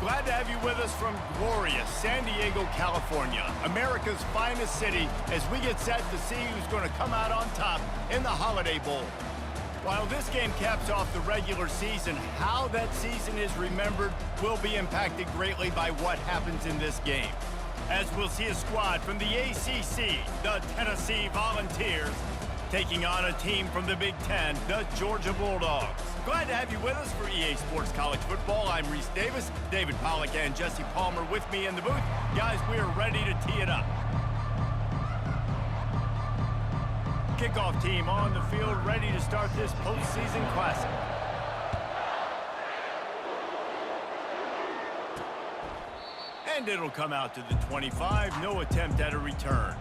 Glad to have you with us from glorious San Diego, California, America's finest city, as we get set to see who's going to come out on top in the Holiday Bowl. While this game caps off the regular season, how that season is remembered will be impacted greatly by what happens in this game. As we'll see a squad from the ACC, the Tennessee Volunteers, taking on a team from the Big Ten, the Georgia Bulldogs. Glad to have you with us for EA Sports College Football. I'm Reese Davis, David Pollack and Jesse Palmer with me in the booth. Guys, we are ready to tee it up. Kickoff team on the field, ready to start this postseason classic. And it'll come out to the 25, no attempt at a return.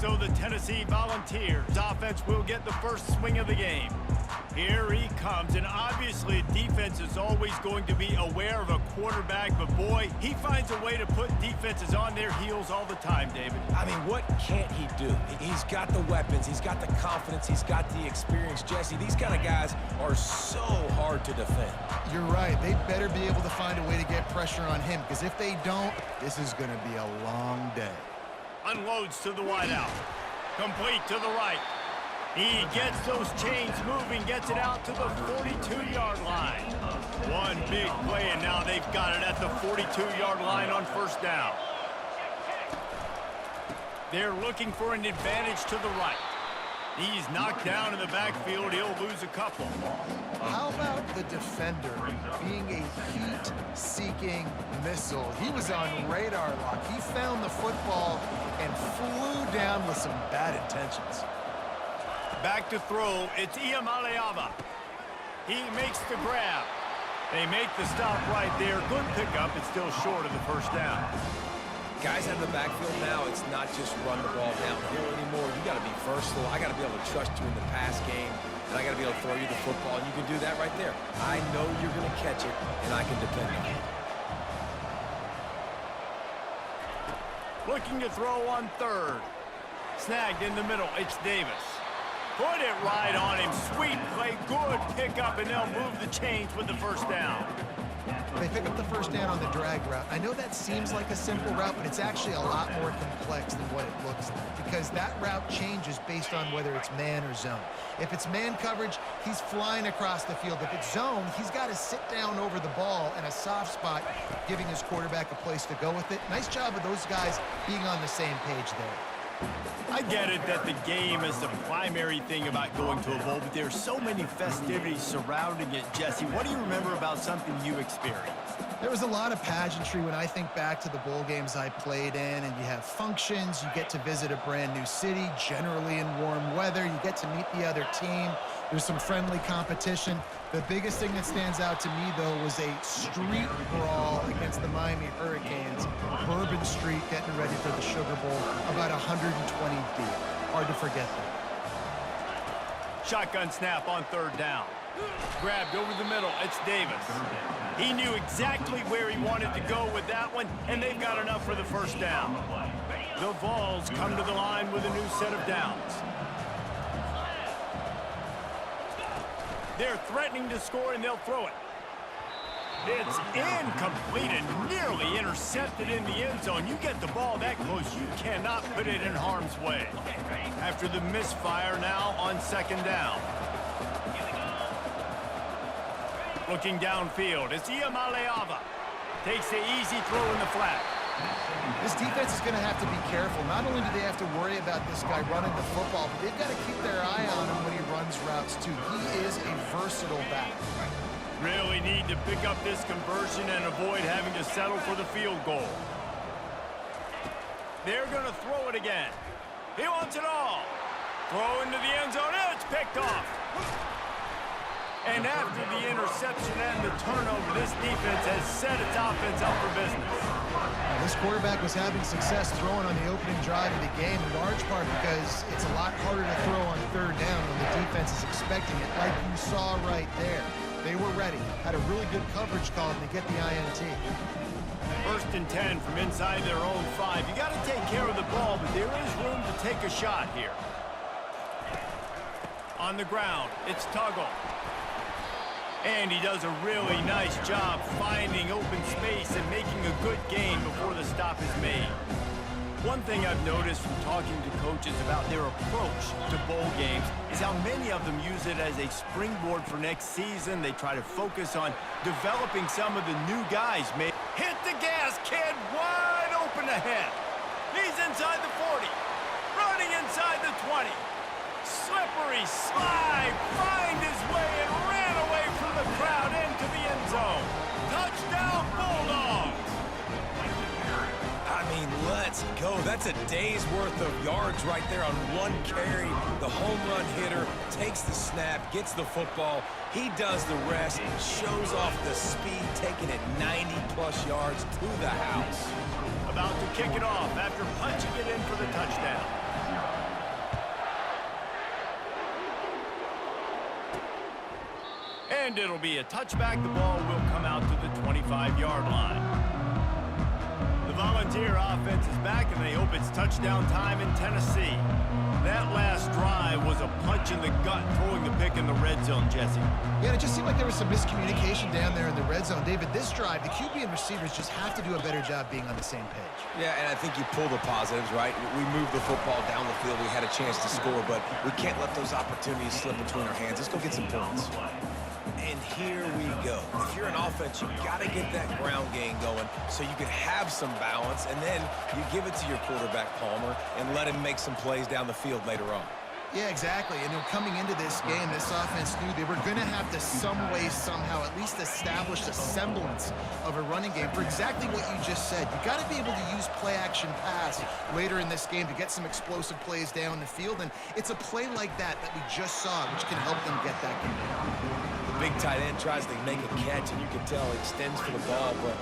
So the Tennessee Volunteers offense will get the first swing of the game. Here he comes, and obviously defense is always going to be aware of a quarterback, but boy, he finds a way to put defenses on their heels all the time, David. I mean, what can't he do? He's got the weapons, he's got the confidence, he's got the experience. Jesse, these kind of guys are so hard to defend. You're right. They better be able to find a way to get pressure on him, because if they don't, this is going to be a long day. Unloads to the wideout. Complete to the right. He gets those chains moving, gets it out to the 42-yard line. One big play, and now they've got it at the 42-yard line on first down. They're looking for an advantage to the right. He's knocked down in the backfield. He'll lose a couple. How about the defender being a heat-seeking missile? He was on radar lock. He found the football and flew down with some bad intentions. Back to throw, it's Iamaleava. He makes the grab. They make the stop right there. Good pickup, it's still short of the first down. Guys out of the backfield now, it's not just run the ball downhill anymore. You got to be versatile. I got to be able to trust you in the pass game, and I got to be able to throw you the football, and you can do that right there. I know you're going to catch it, and I can depend on it. Looking to throw on third. Snagged in the middle, it's Davis. Put it right on him. Sweet play, good pickup, and they'll move the chains with the first down. They pick up the first down on the drag route. I know that seems like a simple route, but it's actually a lot more complex than what it looks like, because that route changes based on whether it's man or zone. If it's man coverage, he's flying across the field. If it's zone, he's got to sit down over the ball in a soft spot, giving his quarterback a place to go with it. Nice job of those guys being on the same page there. I get it that the game is the primary thing about going to a bowl, but there's so many festivities surrounding it. Jesse, what do you remember about something you experienced? There was a lot of pageantry when I think back to the bowl games I played in, and you have functions, you get to visit a brand new city, generally in warm weather, you get to meet the other team, there's some friendly competition. The biggest thing that stands out to me, though, was a street brawl against the Miami Hurricanes. Bourbon Street getting ready for the Sugar Bowl, about 120 deep. Hard to forget that. Shotgun snap on third down. Grabbed over the middle, it's Davis. He knew exactly where he wanted to go with that one, and they've got enough for the first down. The Vols come to the line with a new set of downs. They're threatening to score, and they'll throw it. It's incomplete and nearly intercepted in the end zone. You get the ball that close, you cannot put it in harm's way. After the misfire, now on second down. Looking downfield, it's Iamaleava. Takes the easy throw in the flat. This defense is going to have to be careful. Not only do they have to worry about this guy running the football, but they've got to keep their eye on him when he runs routes, too. He is a versatile back. Really need to pick up this conversion and avoid having to settle for the field goal. They're going to throw it again. He wants it all. Throw into the end zone. It's picked off. And after the interception and the turnover, this defense has set its offense up for business. This quarterback was having success throwing on the opening drive of the game, in large part because it's a lot harder to throw on third down when the defense is expecting it, like you saw right there. They were ready, had a really good coverage call to get the INT. First and 10 from inside their own 5. You got to take care of the ball, but there is room to take a shot here. On the ground, it's Tuggle. And he does a really nice job finding open space and making a good gain before the stop is made. One thing I've noticed from talking to coaches about their approach to bowl games is how many of them use it as a springboard for next season. They try to focus on developing some of the new guys. Hit the gas, kid, wide open ahead. He's inside the 40, running inside the 20. Slippery slide, find his way and ran away from the crowd into the end zone. Touchdown, Bulldogs! I mean, let's go. That's a day's worth of yards right there on one carry. The home run hitter takes the snap, gets the football. He does the rest, shows off the speed, taking it 90-plus yards to the house. About to kick it off after punching it in for the touchdown. And it'll be a touchback. The ball will come out to the 25-yard line. The Volunteer offense is back, and they hope it's touchdown time in Tennessee. That last drive was a punch in the gut, throwing the pick in the red zone, Jesse. Yeah, it just seemed like there was some miscommunication down there in the red zone. David, this drive, the QB and receivers just have to do a better job being on the same page. Yeah, and I think you pull the positives, right? We moved the football down the field. We had a chance to score, but we can't let those opportunities slip between our hands. Let's go get some points. And here we go. If you're an offense, you got to get that ground game going so you can have some balance, and then you give it to your quarterback, Palmer, and let him make some plays down the field later on. Yeah, exactly. And coming into this game, this offense knew they were going to have to some way, somehow, at least establish a semblance of a running game for exactly what you just said. You got to be able to use play-action pass later in this game to get some explosive plays down the field, and it's a play like that we just saw, which can help them get that game. Big tight end tries to make a catch, and you can tell he extends for the ball, but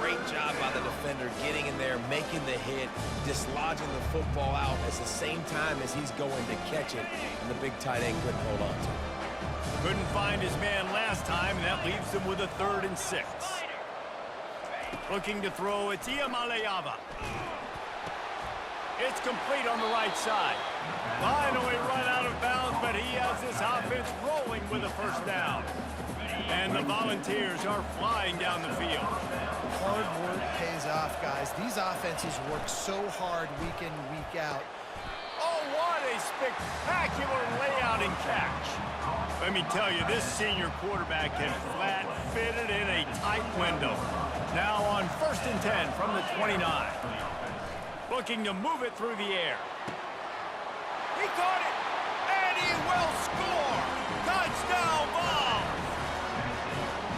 great job by the defender getting in there, making the hit, dislodging the football out at the same time as he's going to catch it, and the big tight end couldn't hold on to it. Couldn't find his man last time, and that leaves him with a 3rd and 6. Looking to throw, it's Iamaleava. It's complete on the right side. Finally run out of bounds, but he has this offense rolling with a first down. And the Volunteers are flying down the field. Hard work pays off, guys. These offenses work so hard week in, week out. Oh, what a spectacular layout and catch. Let me tell you, this senior quarterback can flat fit it in a tight window. Now on 1st and 10 from the 29. Looking to move it through the air. He caught it, and he will score. Touchdown, Vols!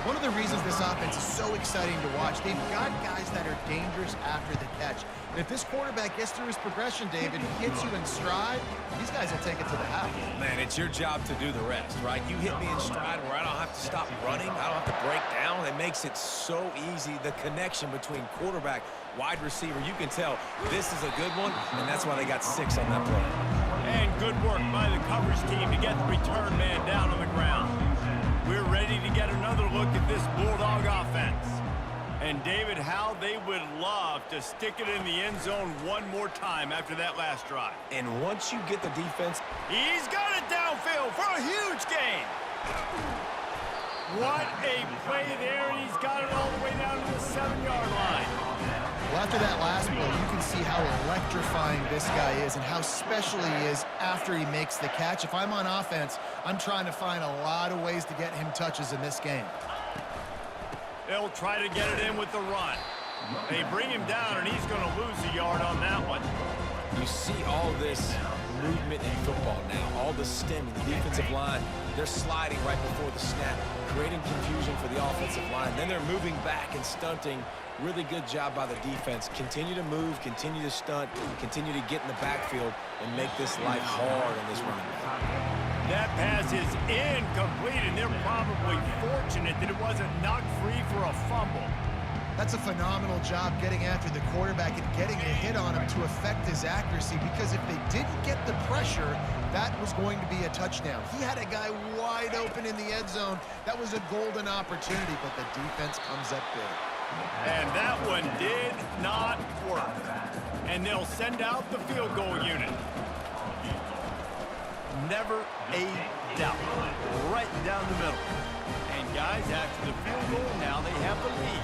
One of the reasons this offense is so exciting to watch, they've got guys that are dangerous after the catch. And if this quarterback gets through his progression, David, he hits you in stride, these guys will take it to the house. Man, it's your job to do the rest, right? You hit me in stride where I don't have to stop running. I don't have to break down. It makes it so easy. The connection between quarterback, wide receiver, you can tell this is a good one, and that's why they got 6 on that play. And good work by the coverage team to get the return man down on the ground. We're ready to get another look at this Bulldog offense. And David, how they would love to stick it in the end zone one more time after that last drive. And once you get the defense, he's got it downfield for a huge gain. What a play there, and he's got it all the way down to the 7-yard line. Well, after that last play, you can see how electrifying this guy is and how special he is after he makes the catch. If I'm on offense, I'm trying to find a lot of ways to get him touches in this game. They'll try to get it in with the run. They bring him down, and he's going to lose a yard on that one. you see all this movement in football now, all the stemming, the defensive line, they're sliding right before the snap, creating confusion for the offensive line. Then they're moving back and stunting. Really good job by the defense. Continue to move, continue to stunt, continue to get in the backfield and make this life hard on this running back. That pass is incomplete, and they're probably fortunate that it wasn't knocked free for a fumble. That's a phenomenal job getting after the quarterback and getting a hit on him to affect his accuracy, because if they didn't get the pressure, that was going to be a touchdown. He had a guy wide open in the end zone. That was a golden opportunity, but the defense comes up big. And that one did not work. And they'll send out the field goal unit. never a doubt. Right down the middle. And guys, after the field goal, now they have the lead.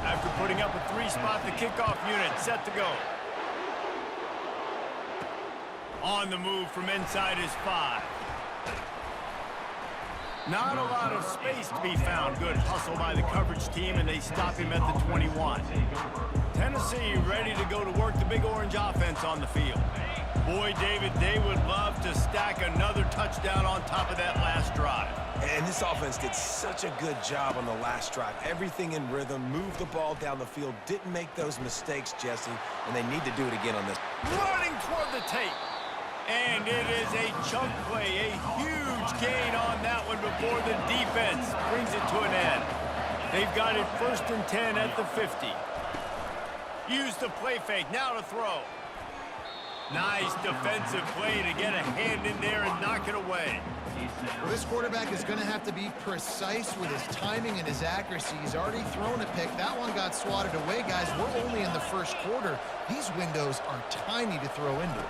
After putting up a 3-spot, the kickoff unit set to go. On the move from inside his 5. Not a lot of space to be found. Good hustle by the coverage team, and they stop him at the 21. Tennessee ready to go to work the Big Orange offense on the field. Boy, David, they would love to stack another touchdown on top of that last drive. And this offense did such a good job on the last drive. Everything in rhythm, moved the ball down the field, didn't make those mistakes, Jesse, and they need to do it again on this. Running toward the tape. And it is a chunk play, a huge gain on that one before the defense brings it to an end. They've got it 1st and 10 at the 50. Use the play fake, now to throw. Nice defensive play to get a hand in there and knock it away. Well, this quarterback is going to have to be precise with his timing and his accuracy. He's already thrown a pick. That one got swatted away, guys. We're only in the first quarter. These windows are tiny to throw into.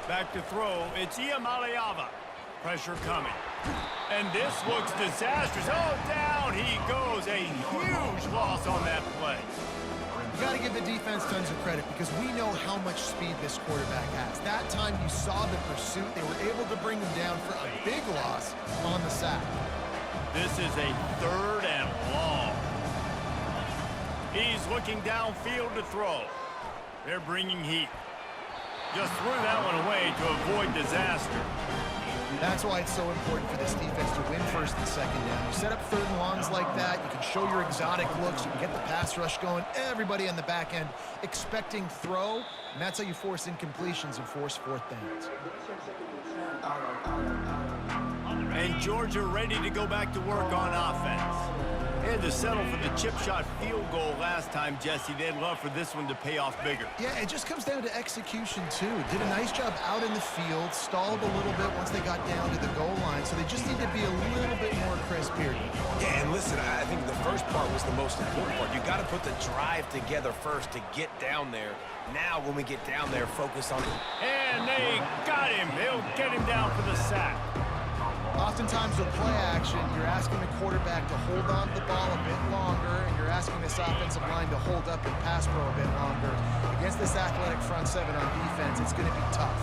Back to throw, it's Iamaleava. Pressure coming. And this looks disastrous. Oh, down he goes. A huge loss on that play. You got to give the defense tons of credit because we know how much speed this quarterback has. That time you saw the pursuit. They were able to bring him down for a big loss on the sack. This is a 3rd and long. He's looking downfield to throw. They're bringing heat. Just threw that one away to avoid disaster. That's why it's so important for this defense to win 1st and 2nd down. You set up 3rd and longs like that, you can show your exotic looks, you can get the pass rush going, everybody on the back end expecting throw, and that's how you force incompletions and force 4th downs. And Georgia ready to go back to work on offense. They had to settle for the chip shot field goal last time, Jesse. They'd love for this one to pay off bigger. Yeah, it just comes down to execution, too. Did a nice job out in the field, stalled a little bit once they got down to the goal line, so they just need to be a little bit more crisp here. Yeah, and listen, I think the first part was the most important part. You got to put the drive together first to get down there. Now, when we get down there, focus on it. And they got him. They'll get him down for the sack. Oftentimes with play action, you're asking the quarterback to hold on to the ball a bit longer, and you're asking this offensive line to hold up and pass pro a bit longer. Against this athletic front 7 on defense, it's going to be tough.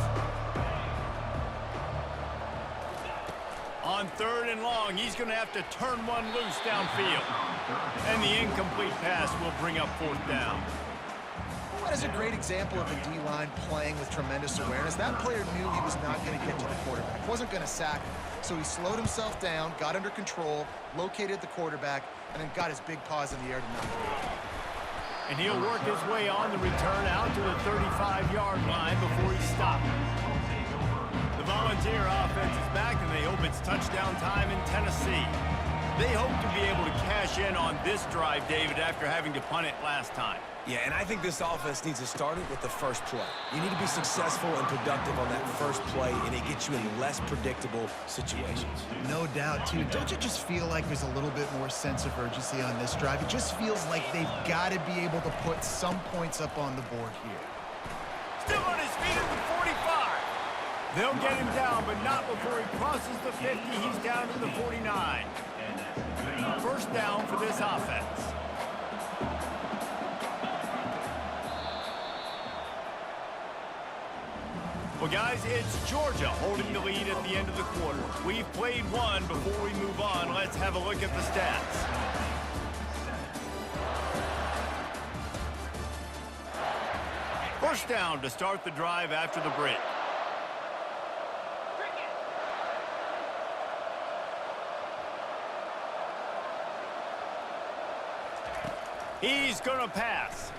On 3rd and long, he's going to have to turn one loose downfield. And the incomplete pass will bring up 4th down. That is a great example of a D-line playing with tremendous awareness. That player knew he was not going to get to the quarterback. Wasn't going to sack him. So he slowed himself down, got under control, located the quarterback, and then got his big paws in the air to knock him out. And he'll work his way on the return out to the 35-yard line before he stopped. The Volunteer offense is back, and they hope it's touchdown time in Tennessee. They hope to be able to cash in on this drive, David, after having to punt it last time. Yeah, and I think this offense needs to start it with the first play. You need to be successful and productive on that first play, and it gets you in less predictable situations. No doubt, too. Don't you just feel like there's a little bit more sense of urgency on this drive? It just feels like they've got to be able to put some points up on the board here. Still on his feet at the 45. They'll get him down, but not before he crosses the 50. He's down to the 49. 1st down for this offense. Well, guys, it's Georgia holding the lead at the end of the quarter. We've played one. Before we move on, let's have a look at the stats. First down to start the drive after the break. He's going to pass.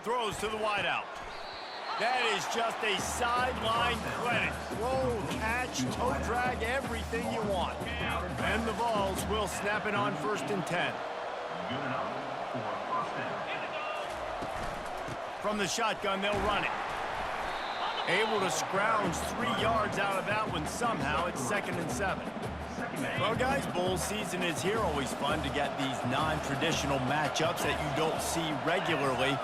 Throws to the wideout. That is just a sideline clinic. Throw, catch, toe drag, everything you want. And the Vols will snap it on 1st and 10. From the shotgun, they'll run it. Able to scrounge 3 yards out of that one somehow. It's 2nd and 7. Well, guys, bowl season is here. Always fun to get these non-traditional matchups that you don't see regularly.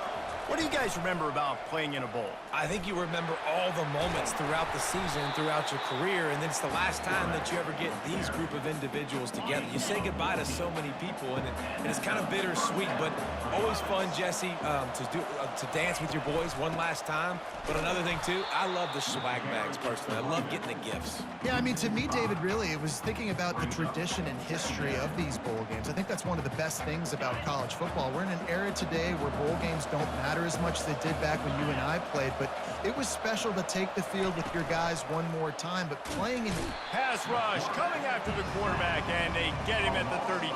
What do you guys remember about playing in a bowl? I think you remember all the moments throughout the season, throughout your career, and then it's the last time that you ever get these group of individuals together. You say goodbye to so many people, and it's kind of bittersweet, but always fun, Jesse, to dance with your boys one last time. But another thing, too, I love the swag bags, personally. I love getting the gifts. Yeah, I mean, to me, David, really, it was thinking about the tradition and history of these bowl games. I think that's one of the best things about college football. We're in an era today where bowl games don't matter as much as they did back when you and I played, but it was special to take the field with your guys one more time. But playing in... Pass rush coming after the quarterback, and they get him at the 32.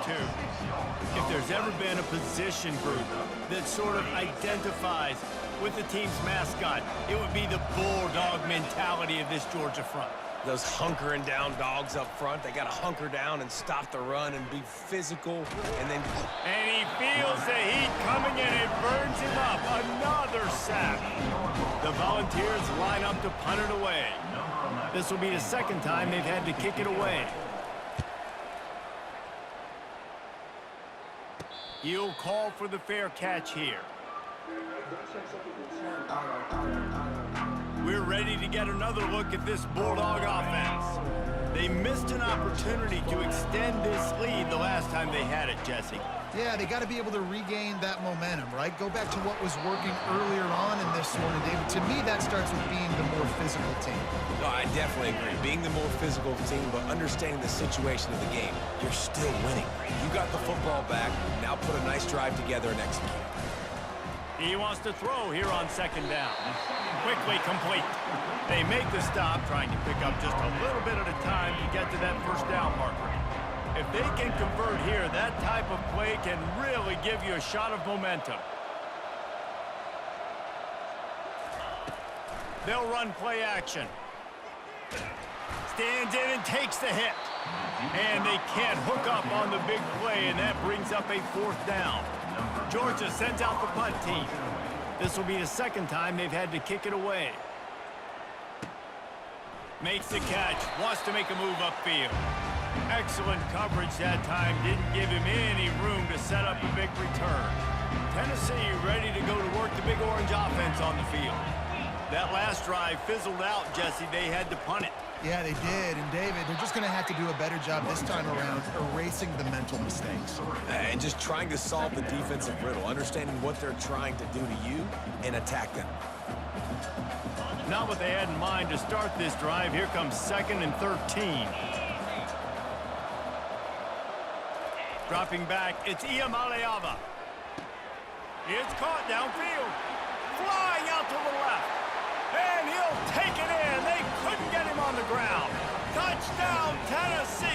If there's ever been a position group that sort of identifies with the team's mascot, it would be the bulldog mentality of this Georgia front. Those hunkering down dogs up front, they got to hunker down and stop the run and be physical, and then... And he feels the heat coming in. It burns him up. Another sack. The Volunteers line up to punt it away. This will be the second time they've had to kick it away. He'll call for the fair catch here. We're ready to get another look at this Bulldog offense. They missed an opportunity to extend this lead the last time they had it, Jesse. Yeah, they got to be able to regain that momentum, right? Go back to what was working earlier on in this one. And David, to me, that starts with being the more physical team. No, I definitely agree. Being the more physical team, but understanding the situation of the game. You're still winning. You got the football back. Now put a nice drive together and execute. He wants to throw here on second down. Quickly complete. They make the stop, trying to pick up just a little bit at a time to get to that first down marker. If they can convert here, that type of play can really give you a shot of momentum. They'll run play action. Stands in and takes the hit. And they can't hook up on the big play, and that brings up a fourth down. Georgia sends out the punt team. This will be the second time they've had to kick it away. Makes the catch, wants to make a move upfield. Excellent coverage that time, didn't give him any room to set up a big return. Tennessee ready to go to work the Big Orange offense on the field. That last drive fizzled out, Jesse. They had to punt it. Yeah, they did. And, David, they're just going to have to do a better job this time around erasing the mental mistakes. And just trying to solve the defensive riddle, understanding what they're trying to do to you and attack them. Not what they had in mind to start this drive. Here comes 2nd and 13. Dropping back, it's Iamaleava. It's caught downfield. Flying out to the left. And he'll take it in. They couldn't get him on the ground. Touchdown, Tennessee.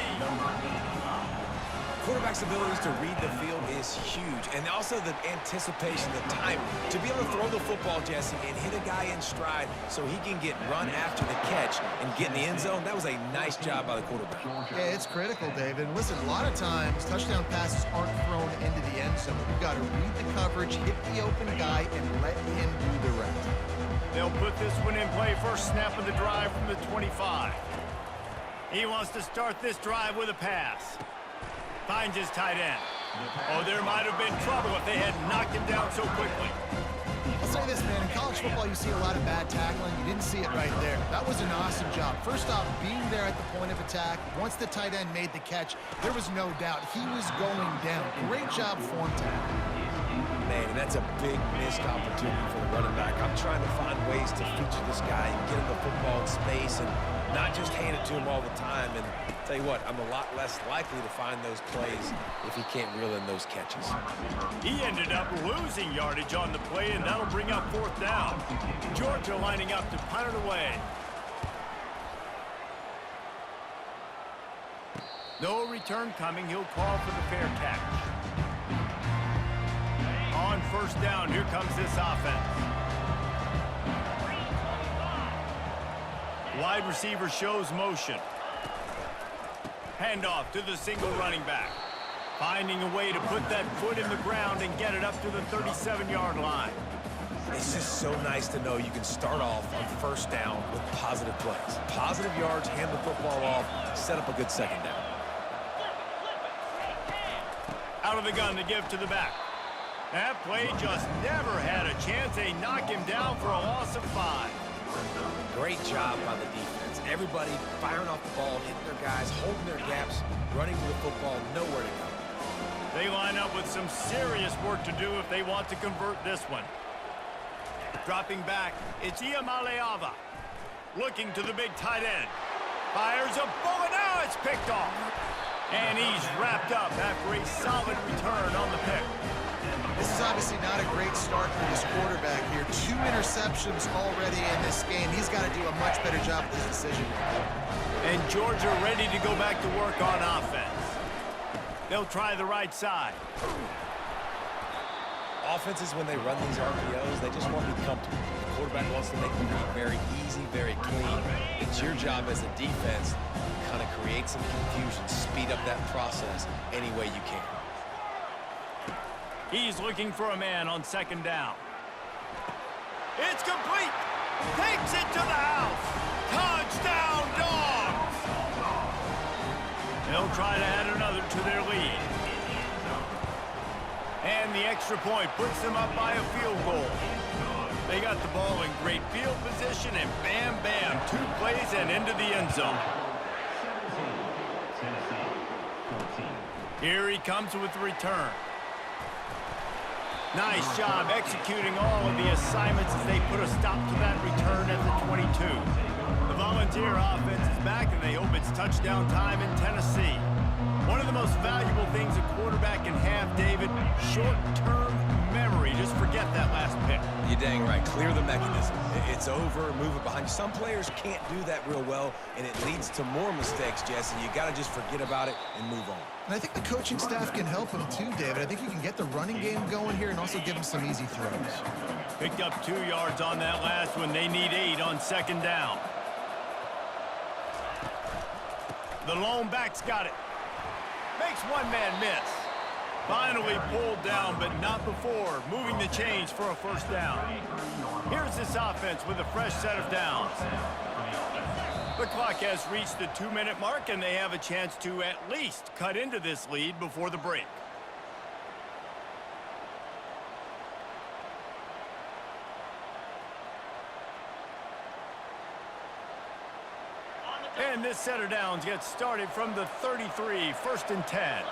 Quarterback's abilities to read the field is huge. And also the anticipation, the time. To be able to throw the football, Jesse, and hit a guy in stride so he can get run after the catch and get in the end zone, that was a nice job by the quarterback. Yeah, it's critical, David. Listen, a lot of times, touchdown passes aren't thrown into the end zone. You've got to read the coverage, hit the open guy, and let him do the rest. They'll put this one in play. First snap of the drive from the 25. He wants to start this drive with a pass. Finds his tight end. Oh, there might have been trouble if they had knocked him down so quickly. I'll say this, man. In college football, you see a lot of bad tackling. You didn't see it right there. That was an awesome job. First off, being there at the point of attack. Once the tight end made the catch, there was no doubt he was going down. Great job form tackle. Man, and that's a big missed opportunity for the running back. I'm trying to find ways to feature this guy and get him the football in space and not just hand it to him all the time. And tell you what, I'm a lot less likely to find those plays if he can't reel in those catches. He ended up losing yardage on the play, and that'll bring up fourth down. Georgia lining up to punt it away. No return coming. He'll call for the fair catch. On first down, here comes this offense. Wide receiver shows motion. Handoff to the single running back. Finding a way to put that foot in the ground and get it up to the 37-yard line. It's just so nice to know you can start off on first down with positive plays. Positive yards, hand the football off, set up a good second down. Out of the gun to give to the back. That play just never had a chance. They knock him down for a loss of 5. Great job by the defense. Everybody firing off the ball, hitting their guys, holding their gaps, running to the football, nowhere to go. They line up with some serious work to do if they want to convert this one. Dropping back, it's Iamaleava. Looking to the big tight end. Fires a bullet. Now it's picked off. And he's wrapped up after a solid return on the pick. This is obviously not a great start for this quarterback here. 2 interceptions already in this game. He's got to do a much better job with his decision making. And Georgia ready to go back to work on offense. They'll try the right side. Offenses, when they run these RPOs, they just want to be comfortable. The quarterback wants to make the read very easy, very clean. It's your job as a defense to kind of create some confusion, speed up that process any way you can. He's looking for a man on second down. It's complete. Takes it to the house. Touchdown, Dogs! They'll try to add another to their lead. And the extra point puts them up by a field goal. They got the ball in great field position, and bam, bam, 2 plays and into the end zone. Here he comes with the return. Nice job executing all of the assignments as they put a stop to that return at the 22. The Volunteer offense is back, and they hope it's touchdown time in Tennessee. One of the most valuable things a quarterback can have, David, short-term memory. Just forget that last pick. You're dang right. Clear the mechanism. It's over. Move it behind you. Some players can't do that real well, and it leads to more mistakes, Jesse. You got to just forget about it and move on. And I think the coaching staff can help him too, David. I think you can get the running game going here and also give him some easy throws. Picked up 2 yards on that last one. They need 8 on second down. The lone back's got it. Makes one man miss. Finally pulled down, but not before moving the chains for a first down. Here's this offense with a fresh set of downs. The clock has reached the 2-minute mark, and they have a chance to at least cut into this lead before the break. And this set of downs gets started from the 33, 1st and 10.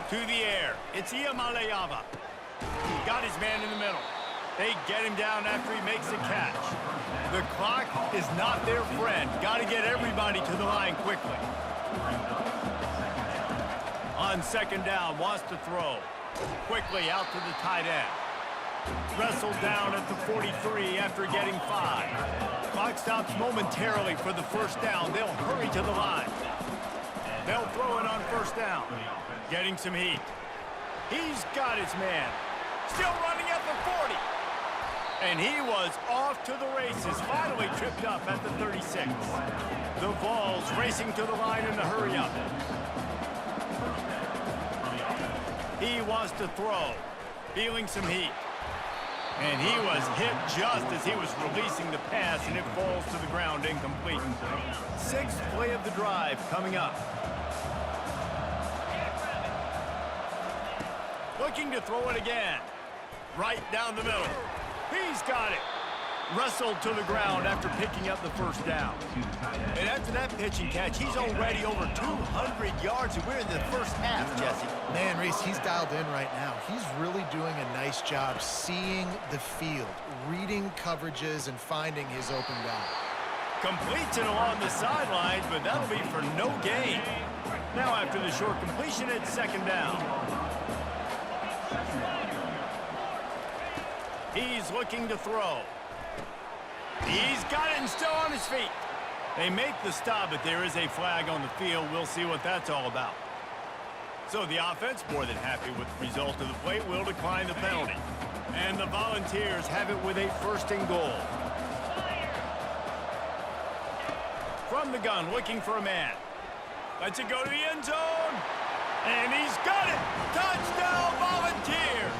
To the air, it's Iamaleava. Got his man in the middle. They get him down after he makes a catch. The clock is not their friend. Got to get everybody to the line quickly. On second down, wants to throw. Quickly out to the tight end. Wrestled down at the 43 after getting 5. Clock stops momentarily for the first down. They'll hurry to the line. They'll throw it on first down. Getting some heat. He's got his man. Still running at the 40. And he was off to the races. Finally tripped up at the 36. The Vols racing to the line in the hurry up. He wants to throw. Feeling some heat. And he was hit just as he was releasing the pass, and it falls to the ground incomplete. 6th play of the drive coming up. Looking to throw it again. Right down the middle. He's got it. Wrestled to the ground after picking up the first down. And after that pitch and catch, he's already over 200 yards, and we're in the first half, Jesse. Man, Reese, he's dialed in right now. He's really doing a nice job seeing the field, reading coverages, and finding his open guy. Completes it along the sidelines, but that'll be for no gain. Now after the short completion, it's second down. He's looking to throw. He's got it and still on his feet. They make the stop, but there is a flag on the field. We'll see what that's all about. So the offense, more than happy with the result of the play, will decline the penalty. And the Volunteers have it with a 1st and goal. From the gun, looking for a man. Lets it go to the end zone. And he's got it. Touchdown, Volunteers.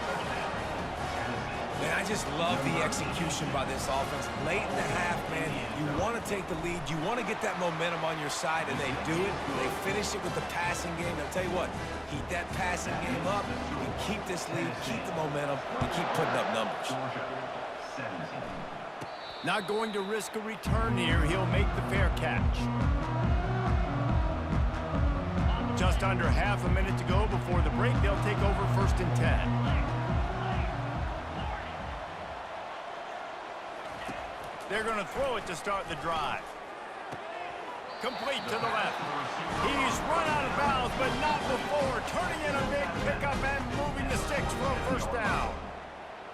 Man, I just love the execution by this offense. Late in the half, man, you want to take the lead. You want to get that momentum on your side, and they do it. They finish it with the passing game. I'll tell you what, keep that passing game up. You can keep this lead, keep the momentum, and keep putting up numbers. Not going to risk a return here. He'll make the fair catch. Just under half a minute to go before the break. They'll take over 1st and 10. They're going to throw it to start the drive. Complete to the left. He's run out of bounds, but not before. Turning in a big pickup and moving the sticks for a 1st down.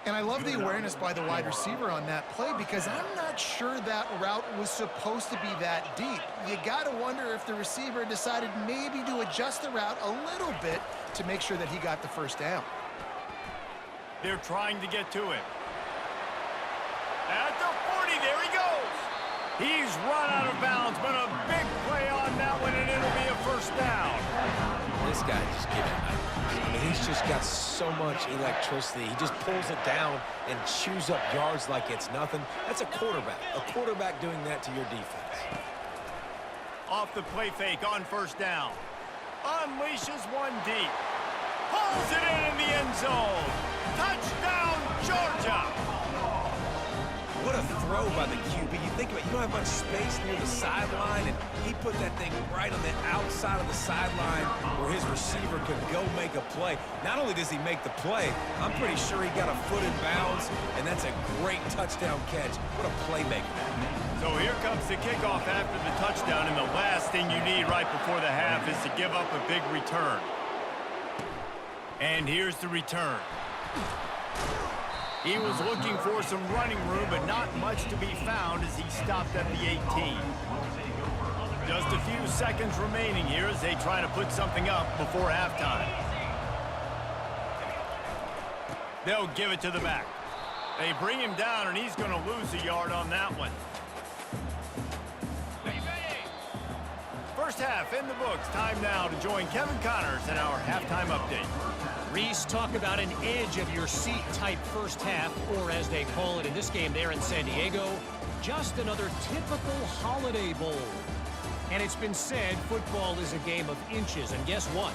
And I love the awareness by the wide receiver on that play because I'm not sure that route was supposed to be that deep. You got to wonder if the receiver decided maybe to adjust the route a little bit to make sure that he got the 1st down. They're trying to get to him. At the 40, there he goes. He's run out of bounds, but a big play on that one, and it'll be a 1st down. This guy just gives it. I mean, he's just got so much electricity. He just pulls it down and chews up yards like it's nothing. That's a quarterback. A quarterback doing that to your defense. Off the play fake on 1st down. Unleashes one deep. Pulls it in the end zone. Touchdown, Georgia. What a throw by the QB. You think about it, you don't have much space near the sideline, and he put that thing right on the outside of the sideline where his receiver could go make a play. Not only does he make the play, I'm pretty sure he got a foot in bounds, and that's a great touchdown catch. What a playmaker. So here comes the kickoff after the touchdown, and the last thing you need right before the half is to give up a big return. And here's the return. He was looking for some running room, but not much to be found as he stopped at the 18. Just a few seconds remaining here as they try to put something up before halftime. They'll give it to the back. They bring him down, and he's going to lose a yard on that one. 1st half in the books. Time now to join Kevin Connors in our halftime update. Reese, talk about an edge-of-your-seat type 1st half, or as they call it in this game there in San Diego, just another typical Holiday Bowl. And it's been said football is a game of inches, and guess what?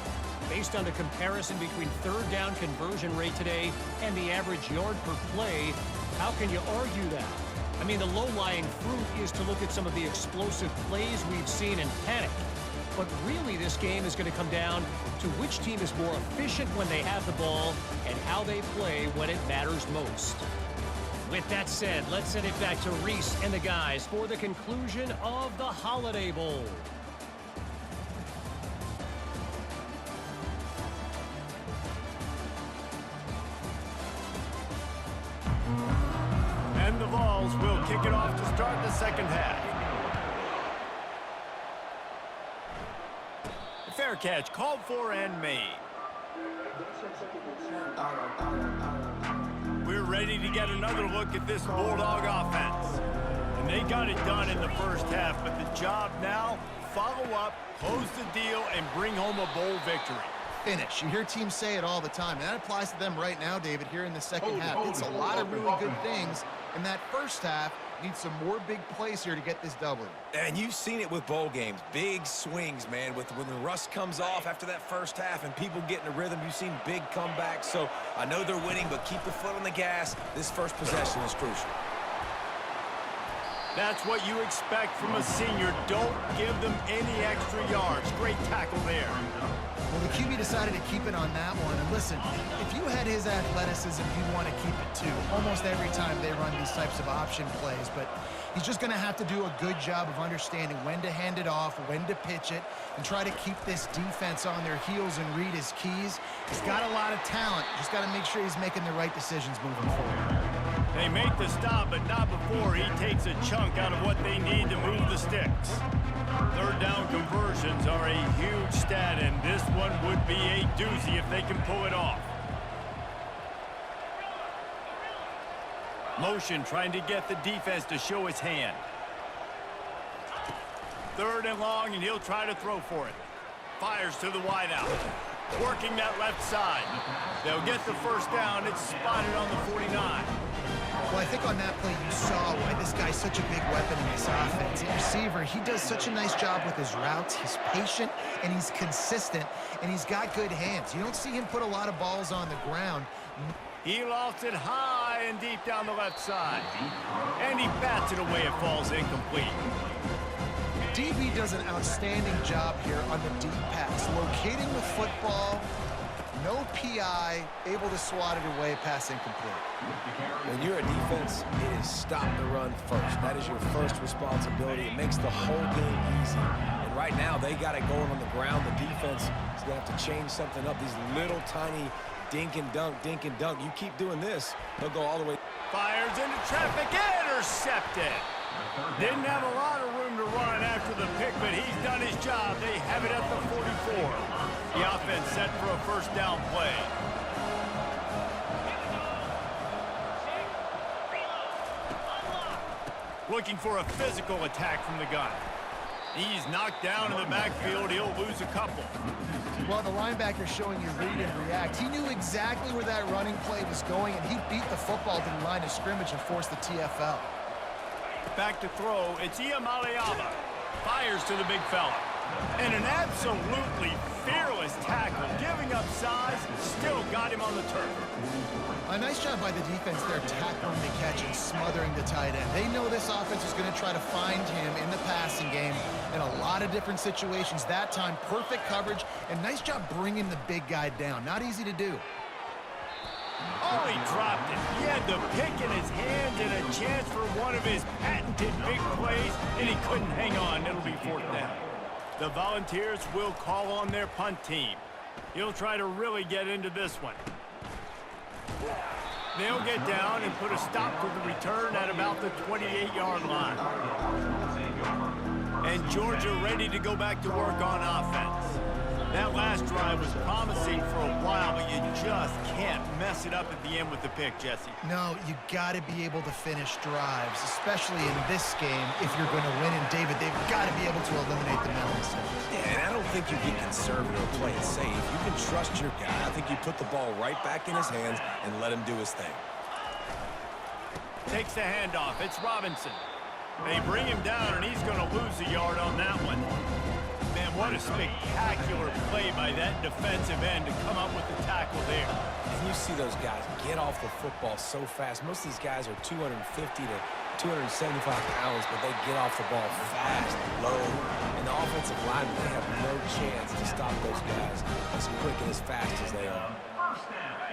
Based on the comparison between 3rd down conversion rate today and the average yard per play, how can you argue that? I mean, the low-lying fruit is to look at some of the explosive plays we've seen and panic. But really, this game is going to come down to which team is more efficient when they have the ball and how they play when it matters most. With that said, let's send it back to Reese and the guys for the conclusion of the Holiday Bowl. And the Vols will kick it off to start the 2nd half. Fair catch called for and made. We're ready to get another look at this Bulldog offense. And they got it done in the 1st half, but the job now, follow up, close the deal, and bring home a bowl victory. Finish. You hear teams say it all the time, and that applies to them right now, David, here in the 2nd half. It's a lot of really good things in that 1st half. Need some more big plays here to get this W. And you've seen it with bowl games. Big swings, man. When the rust comes off after that 1st half and people get in a rhythm, you've seen big comebacks. So I know they're winning, but keep the foot on the gas. This 1st possession is crucial. That's what you expect from a senior. Don't give them any extra yards. Great tackle there. Well, the QB decided to keep it on that one. And listen, if you had his athleticism, you'd want to keep it too. Almost every time they run these types of option plays. But he's just going to have to do a good job of understanding when to hand it off, when to pitch it, and try to keep this defense on their heels and read his keys. He's got a lot of talent. Just got to make sure he's making the right decisions moving forward. They make the stop, but not before he takes a chunk out of what they need to move the sticks. 3rd down conversions are a huge stat, and this one would be a doozy if they can pull it off. Motion trying to get the defense to show his hand. 3rd and long, and he'll try to throw for it. Fires to the wideout. working that left side. They'll get the first down. It's spotted on the 49. Well, I think on that play you saw why this guy's such a big weapon in this offense. The receiver, he does such a nice job with his routes. He's patient, and he's consistent, and he's got good hands. You don't see him put a lot of balls on the ground. He lofts it high and deep down the left side. And he bats it away. It falls incomplete. DB does an outstanding job here on the deep pass, locating the football, no PI, able to swat it away, pass incomplete. When you're a defense, it is stop the run first. That is your first responsibility. It makes the whole game easy. And right now, they got it going on the ground. The defense is going to have to change something up. These little tiny dink and dunk, dink and dunk. You keep doing this, they'll go all the way. Fires into traffic, intercepted. Didn't have a lot of room to run after the pick, but he's done his job. They have it at the 44. The offense set for a first down play. Looking for a physical attack from the gun. He's knocked down in the backfield. He'll lose a couple. Well, the linebacker showing you read and react. He knew exactly where that running play was going, and he beat the football to the line of scrimmage and forced the TFL. Back to throw. It's Iamaleava. Fires to the big fella. And an absolutely fearless tackle. Giving up size, still got him on the turf. A nice job by the defense there, tackling the catch and smothering the tight end. They know this offense is going to try to find him in the passing game in a lot of different situations. That time, perfect coverage, and nice job bringing the big guy down. Not easy to do. Oh, he dropped it. He had the pick in his hands and a chance for one of his patented big plays, and he couldn't hang on. It'll be fourth down. The Volunteers will call on their punt team. He'll try to really get into this one. They'll get down and put a stop to the return at about the 28-yard line. And Georgia ready to go back to work on offense. That last drive was promising for a while, but you just can't mess it up at the end with the pick, Jesse. No, you got to be able to finish drives, especially in this game if you're going to win. And David, they've got to be able to eliminate the mental mistakes. Yeah, and I don't think you get conservative or play it safe. You can trust your guy. I think you put the ball right back in his hands and let him do his thing. Takes the handoff. It's Robinson. They bring him down, and he's going to lose a yard on that one. Man, what a spectacular play by that defensive end to come up with the tackle there. And you see those guys get off the football so fast. Most of these guys are 250 to 275 pounds, but they get off the ball fast, low. And the offensive linemen, they have no chance to stop those guys as quick and as fast as they are.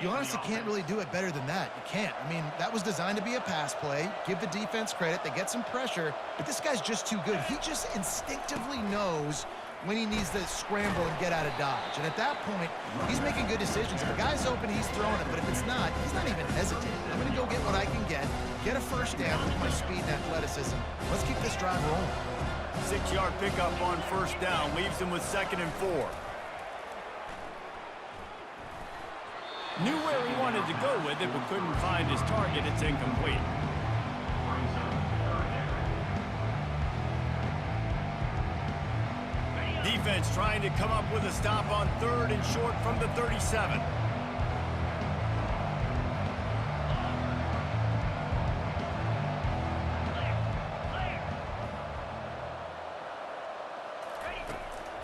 You honestly can't really do it better than that. You can't. I mean, that was designed to be a pass play. Give the defense credit. They get some pressure, but this guy's just too good. He just instinctively knows when he needs to scramble and get out of dodge. And at that point, he's making good decisions. If a guy's open, he's throwing it. But if it's not, he's not even hesitating. I'm going to go get what I can get a first down with my speed and athleticism. Let's keep this drive rolling. 6-yard pickup on first down. Leaves him with 2nd and 4. Knew where he wanted to go with it, but couldn't find his target. It's incomplete. Defense trying to come up with a stop on 3rd and short from the 37.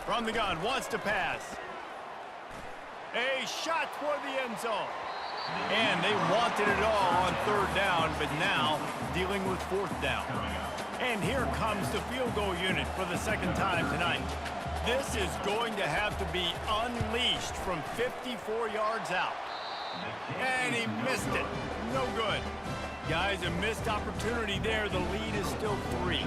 From the gun, wants to pass. A shot toward the end zone. And they wanted it all on 3rd down, but now dealing with 4th down. And here comes the field goal unit for the 2nd time tonight. This is going to have to be unleashed from 54 yards out. And he missed it. No good. Guys, a missed opportunity there. The lead is still 3.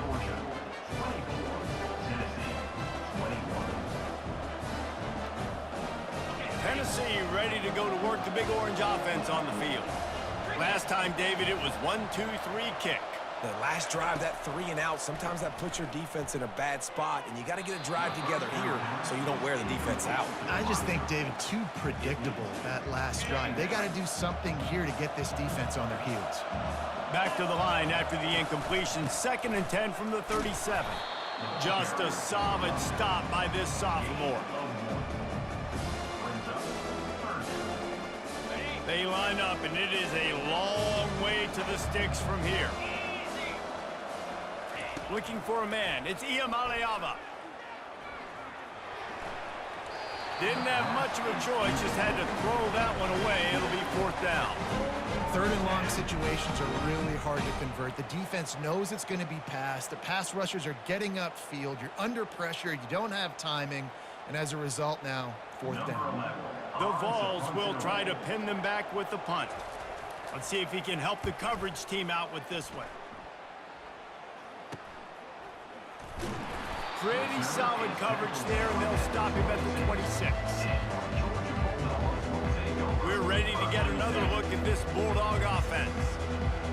Tennessee ready to go to work the Big Orange offense on the field. Last time, David, it was 1-2-3 kick. The last drive, that 3 and out, sometimes that puts your defense in a bad spot, and you got to get a drive together here so you don't wear the defense out. I just think, David, too predictable, that last drive. They got to do something here to get this defense on their heels. Back to the line after the incompletion. 2nd and 10 from the 37. Just a solid stop by this sophomore. They line up, and it is a long way to the sticks from here. Looking for a man. It's Iamaleava. Didn't have much of a choice, just had to throw that one away. It'll be 4th down. 3rd and long situations are really hard to convert. The defense knows it's going to be passed. The pass rushers are getting upfield. You're under pressure. You don't have timing. And as a result now, 4th down. The Vols will try to pin them back with the punt. Let's see if he can help the coverage team out with this one. Pretty solid coverage there, and they'll stop him at the 26. We're ready to get another look at this Bulldog offense.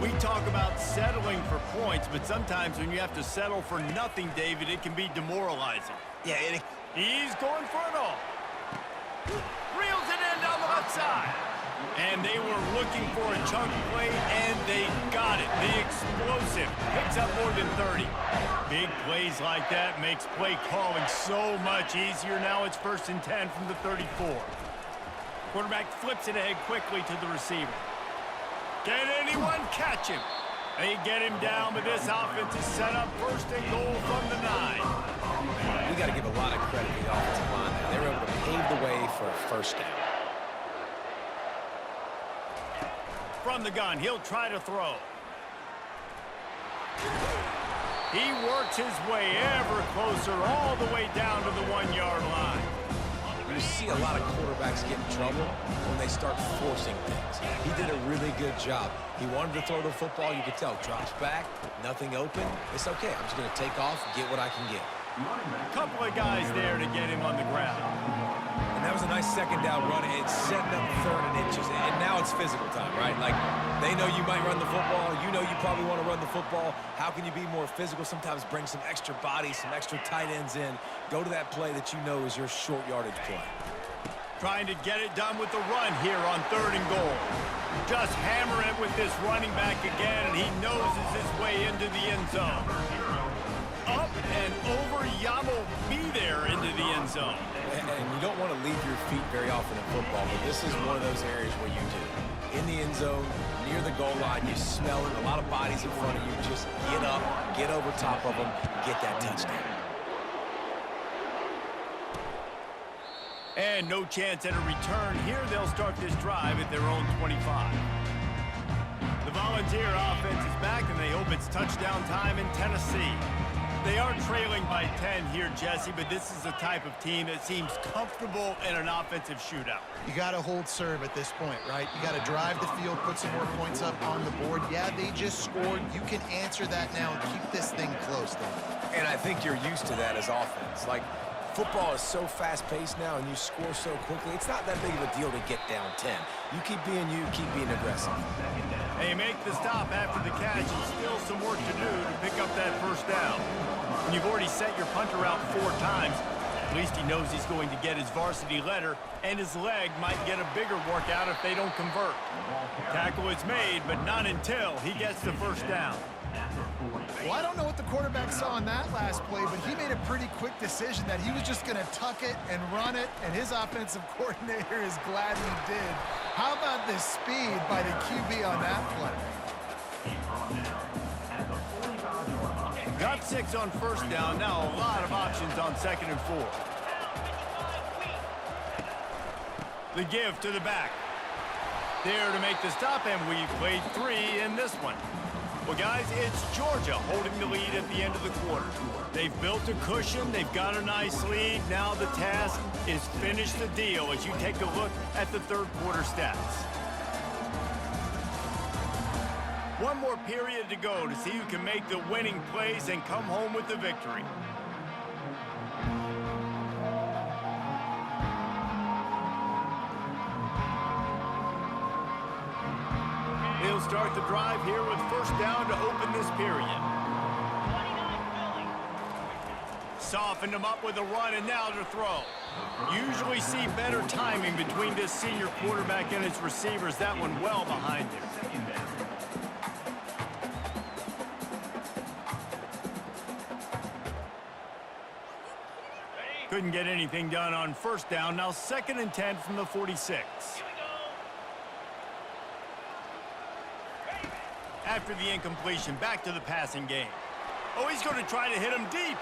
We talk about settling for points, but sometimes when you have to settle for nothing, David, it can be demoralizing. Yeah, He's going for it all. Reels it in down the left side. And they were looking for a chunk play, and they got it. The explosive picks up more than 30. Big plays like that makes play calling so much easier. Now it's 1st and 10 from the 34. Quarterback flips it ahead quickly to the receiver. Can anyone catch him? They get him down, but this offense is set up 1st and goal from the 9. We got to give a lot of credit to the offensive line there. They were able to pave the way for a 1st down. From the gun, he'll try to throw. He works his way ever closer all the way down to the 1-yard line. You see a lot of quarterbacks get in trouble when they start forcing things. He did a really good job. He wanted to throw the football. You could tell. Drops back, nothing open. It's okay. I'm just going to take off, get what I can get. Couple of guys there to get him on the ground. And that was a nice 2nd down run. It's setting up 3rd and inches. And now it's physical time, right? Like, they know you might run the football. You know you probably want to run the football. How can you be more physical? Sometimes bring some extra bodies, some extra tight ends in. Go to that play that you know is your short yardage play. Trying to get it done with the run here on 3rd and goal. Just hammer it with this running back again, and he noses his way into the end zone. Up and over, Yamo be there into the end zone. And you don't want to leave your feet very often in football, but this is one of those areas where you do. In the end zone, near the goal line, you smell it, a lot of bodies in front of you. Just get up, get over top of them, get that touchdown. And no chance at a return here. They'll start this drive at their own 25. The Volunteer offense is back, and they hope it's touchdown time in Tennessee. They are trailing by 10 here, Jesse, but this is the type of team that seems comfortable in an offensive shootout. You got to hold serve at this point, right? You got to drive the field, put some more points up on the board. Yeah, they just scored. You can answer that now and keep this thing close, though. And I think you're used to that as offense. Like, football is so fast-paced now, and you score so quickly. It's not that big of a deal to get down 10. You keep being you, keep being aggressive. They make the stop after the catch, and still some work to do to pick up that 1st down. When you've already sent your punter out 4 times, at least he knows he's going to get his varsity letter, and his leg might get a bigger workout if they don't convert. Tackle is made, but not until he gets the 1st down. Well, I don't know what the quarterback saw on that last play, but he made a pretty quick decision that he was just going to tuck it and run it, and his offensive coordinator is glad he did. How about the speed by the QB on that play? Got 6 on 1st down. Now a lot of options on 2nd and 4. The give to the back. There to make the stop, and we've played 3 in this one. Well, guys, it's Georgia holding the lead at the end of the quarter. They've built a cushion. They've got a nice lead. Now the task is finish the deal as you take a look at the 3rd quarter stats. One more period to go to see who can make the winning plays and come home with the victory. He'll start the drive here with 1st down to open this period. Softened him up with a run, and now to throw. Usually see better timing between this senior quarterback and his receivers. That one well behind him. Couldn't get anything done on 1st down. Now 2nd and 10 from the 46. After the incompletion, back to the passing game. Oh, he's going to try to hit him deep.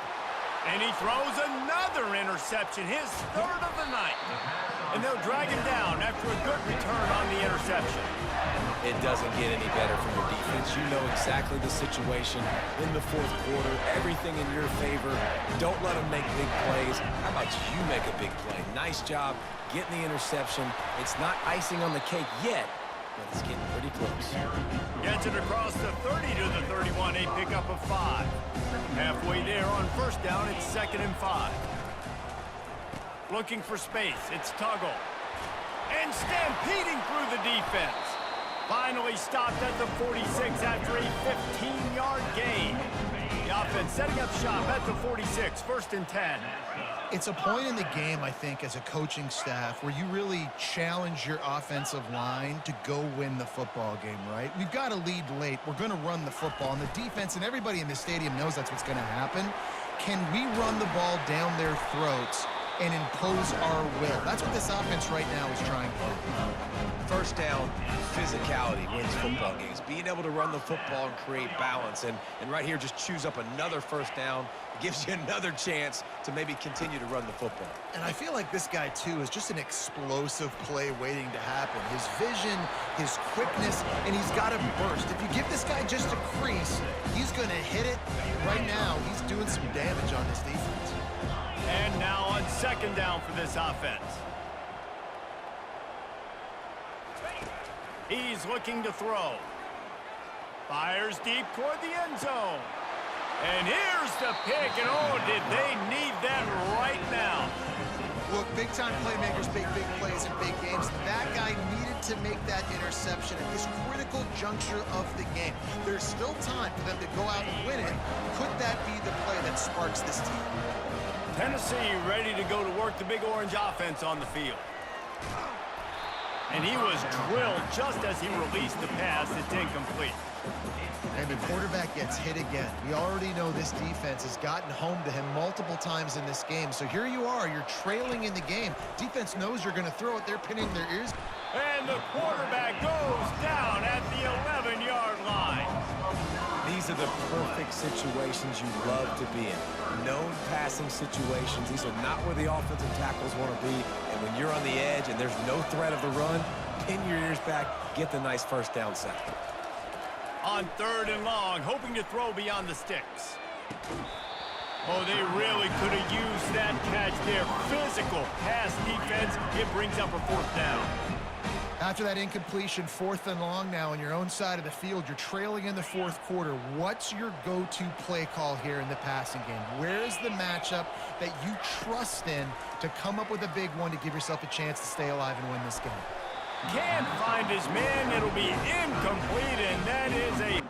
And he throws another interception, his third of the night. And they'll drag him down after a good return on the interception. It doesn't get any better for your defense. You know exactly the situation in the fourth quarter. Everything in your favor. Don't let them make big plays. How about you make a big play? Nice job getting the interception. It's not icing on the cake yet, but it's getting pretty close. Gets it across the 30 to the 31, a pickup of 5. Halfway there on first down, it's 2nd and 5. Looking for space, it's Tuggle. And stampeding through the defense. Finally stopped at the 46 after a 15-yard gain. The offense setting up shop at the 46, 1st and 10. It's a point in the game, I think, as a coaching staff where you really challenge your offensive line to go win the football game, right? We've got to lead late. We're going to run the football. And the defense and everybody in the stadium knows that's what's going to happen. Can we run the ball down their throats and impose our will? That's what this offense right now is trying to do. First down, physicality wins football games. Being able to run the football and create balance. And right here, just choose up another first down. Gives you another chance to maybe continue to run the football. And I feel like this guy, too, is just an explosive play waiting to happen. His vision, his quickness, and he's got a burst. If you give this guy just a crease, he's going to hit it. Right now, he's doing some damage on this defense. And now on 2nd down for this offense. He's looking to throw. Fires deep toward the end zone. And here's the pick, and oh, did they need that right now. Look, big-time playmakers make big plays in big games. That guy needed to make that interception at this critical juncture of the game. There's still time for them to go out and win it. Could that be the play that sparks this team? Tennessee ready to go to work the Big Orange offense on the field. And he was drilled just as he released the pass. It's incomplete. And the quarterback gets hit again. We already know this defense has gotten home to him multiple times in this game. So here you are, you're trailing in the game. Defense knows you're going to throw it. They're pinning their ears. And the quarterback goes down at the 11-yard line. These are the perfect situations you love to be in. Known passing situations. These are not where the offensive tackles want to be. And when you're on the edge and there's no threat of the run, pin your ears back, get the nice first down sack. On 3rd and long, hoping to throw beyond the sticks. Oh, they really could have used that catch there. Physical pass defense. It brings up a 4th down. After that incompletion, 4th and long now on your own side of the field, you're trailing in the 4th quarter. What's your go-to play call here in the passing game? Where's the matchup that you trust in to come up with a big one to give yourself a chance to stay alive and win this game? Can't find his man. It'll be incomplete, and that is a...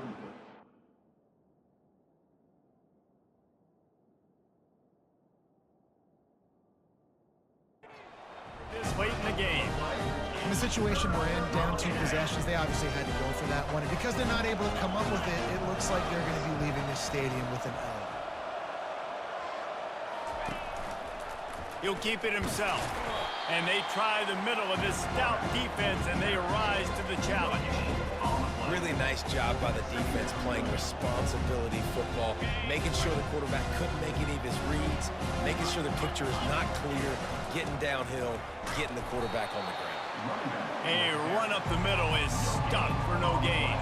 This late in the game. In the situation we're in, down 2 possessions, they obviously had to go for that one. And because they're not able to come up with it, it looks like they're going to be leaving this stadium with an L. He'll keep it himself. And they try the middle of this stout defense, and they rise to the challenge. Really nice job by the defense playing responsibility football, making sure the quarterback couldn't make any of his reads, making sure the picture is not clear, getting downhill, getting the quarterback on the ground. A run up the middle is stuck for no gain.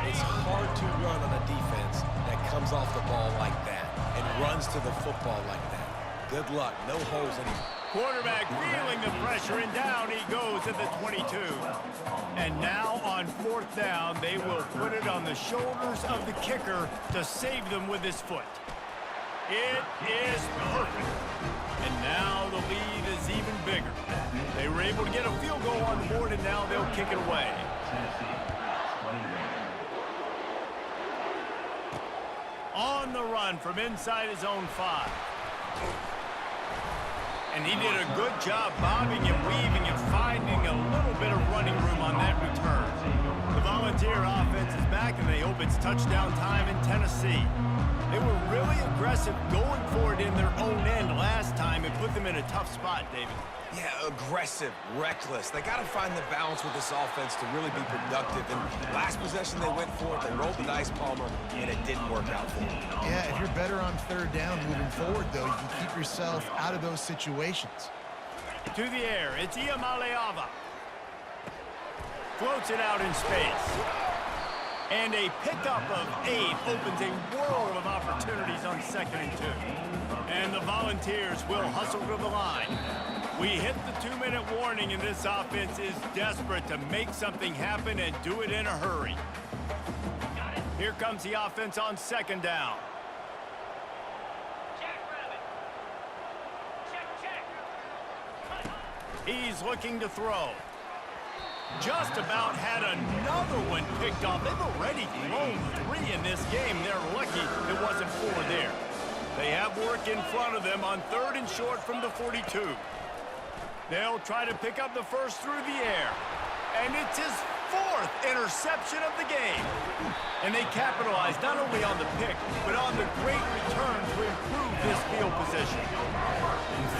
It's hard to run on a defense that comes off the ball like that and runs to the football like that. Good luck. No holes anymore. Quarterback feeling the pressure, and down he goes at the 22. And now on 4th down, they will put it on the shoulders of the kicker to save them with his foot. It is perfect. And now the lead is even bigger. They were able to get a field goal on the board, and now they'll kick it away. On the run from inside his own 5. And he did a good job bobbing and weaving and finding a little bit of running room on that return. The Volunteer offense is back, and they open it's touchdown time in Tennessee. They were really aggressive going for it in their own end last time and put them in a tough spot, David. Yeah, aggressive, reckless. They got to find the balance with this offense to really be productive. And last possession they went for it, they rolled the dice, Palmer, and it didn't work out for them. Yeah, if you're better on third down moving forward, though, you can keep yourself out of those situations. To the air, it's Iamaleava. Floats it out in space. And a pickup of 8 opens a world of opportunities on 2nd and 2. And the Volunteers will hustle to the line. We hit the 2-minute warning, and this offense is desperate to make something happen and do it in a hurry. Here comes the offense on 2nd down. He's looking to throw. Just about had another one picked off. They've already thrown 3 in this game. They're lucky it wasn't 4 there. They have work in front of them on 3rd and short from the 42. They'll try to pick up the first through the air. And it's his 4th interception of the game. And they capitalize not only on the pick, but on the great return to improve this field position.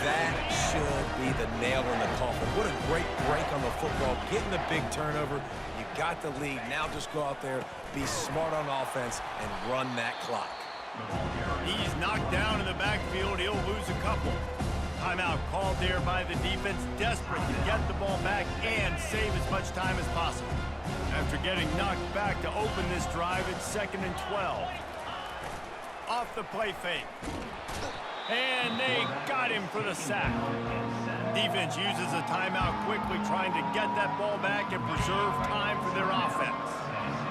That should be the nail in the coffin. What a great break on the football. Getting the big turnover. You got the lead. Now just go out there, be smart on offense, and run that clock. He's knocked down in the backfield. He'll lose a couple. Timeout called there by the defense, desperate to get the ball back and save as much time as possible. After getting knocked back to open this drive, it's 2nd and 12. Off the play fake. And they got him for the sack. Defense uses a timeout quickly, trying to get that ball back and preserve time for their offense.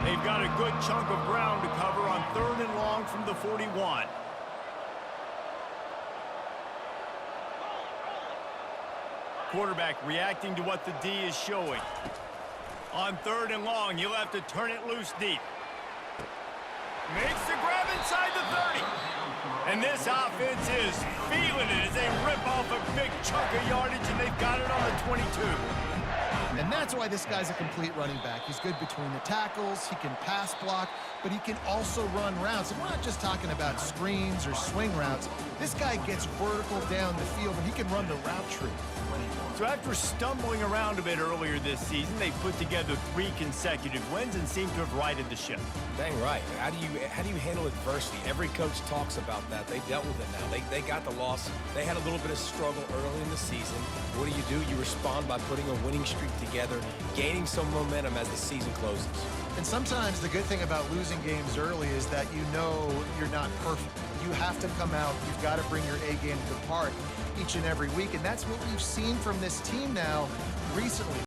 They've got a good chunk of ground to cover on 3rd and long from the 41. Quarterback reacting to what the D is showing. On 3rd and long, he'll have to turn it loose deep. Makes the grab inside the 30. And this offense is feeling it as they rip off a big chunk of yardage, and they've got it on the 22. And that's why this guy's a complete running back. He's good between the tackles, he can pass block, but he can also run routes. And we're not just talking about screens or swing routes. This guy gets vertical down the field, and he can run the route tree. So after stumbling around a bit earlier this season, they've put together 3 consecutive wins and seem to have righted the ship. Dang right. How do you handle adversity? Every coach talks about that. They dealt with it now. They got the loss. They had a little bit of struggle early in the season. What do? You respond by putting a winning streak together, gaining some momentum as the season closes. And sometimes the good thing about losing games early is that you know you're not perfect. You have to come out. You've got to bring your A game to the park each and every week. And that's what we've seen from this team now recently.